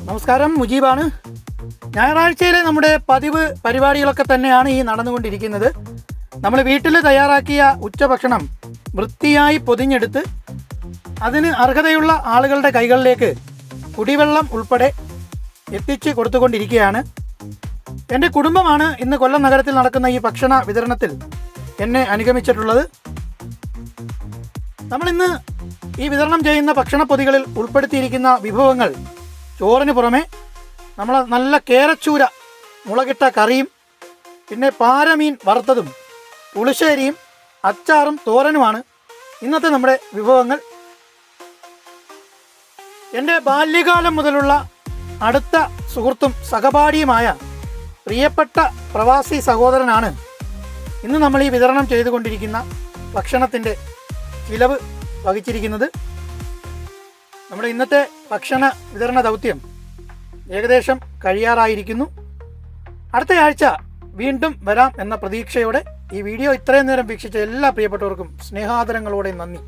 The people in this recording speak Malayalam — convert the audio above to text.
നമസ്കാരം, മുജീബാണ്. ഞായറാഴ്ചയിലെ നമ്മുടെ പതിവ് പരിപാടികളൊക്കെ തന്നെയാണ് ഈ നടന്നുകൊണ്ടിരിക്കുന്നത്. നമ്മൾ വീട്ടിൽ തയ്യാറാക്കിയ ഉച്ചഭക്ഷണം വൃത്തിയായി പൊതിഞ്ഞെടുത്ത് അതിന് അർഹതയുള്ള ആളുകളുടെ കൈകളിലേക്ക് കുടിവെള്ളം ഉൾപ്പെടെ എത്തിച്ച് കൊടുത്തുകൊണ്ടിരിക്കുകയാണ്. എൻ്റെ കുടുംബമാണ് ഇന്ന് കൊല്ലം നഗരത്തിൽ നടക്കുന്ന ഈ ഭക്ഷണ വിതരണത്തിൽ എന്നെ അനുഗമിച്ചിട്ടുള്ളത്. നമ്മളിന്ന് ഈ വിതരണം ചെയ്യുന്ന ഭക്ഷണപ്പൊതികളിൽ ഉൾപ്പെടുത്തിയിരിക്കുന്ന വിഭവങ്ങൾ ചോറിന് പുറമെ നമ്മൾ നല്ല കേരച്ചൂര മുളകിട്ട കറിയും പിന്നെ പാരമീൻ വറുത്തതും പുളിശ്ശേരിയും അച്ചാറും തോരനുമാണ് ഇന്നത്തെ നമ്മുടെ വിഭവങ്ങൾ. എൻ്റെ ബാല്യകാലം മുതലുള്ള അടുത്ത സുഹൃത്തും സഹപാഠിയുമായ പ്രിയപ്പെട്ട പ്രവാസി സഹോദരനാണ് ഇന്ന് നമ്മൾ ഈ വിതരണം ചെയ്തുകൊണ്ടിരിക്കുന്ന ഭക്ഷണത്തിൻ്റെ ചിലവ് വഹിച്ചിരിക്കുന്നത്. നമ്മുടെ ഇന്നത്തെ ഭക്ഷണ വിതരണ ദൗത്യം ഏകദേശം കഴിയാറായിരിക്കുന്നു. അടുത്ത ആഴ്ച വീണ്ടും വരാം എന്ന പ്രതീക്ഷയോടെ ഈ വീഡിയോ ഇത്രയും നേരം വീക്ഷിച്ച എല്ലാ പ്രിയപ്പെട്ടവർക്കും സ്നേഹാദരങ്ങളോടെ നന്ദി.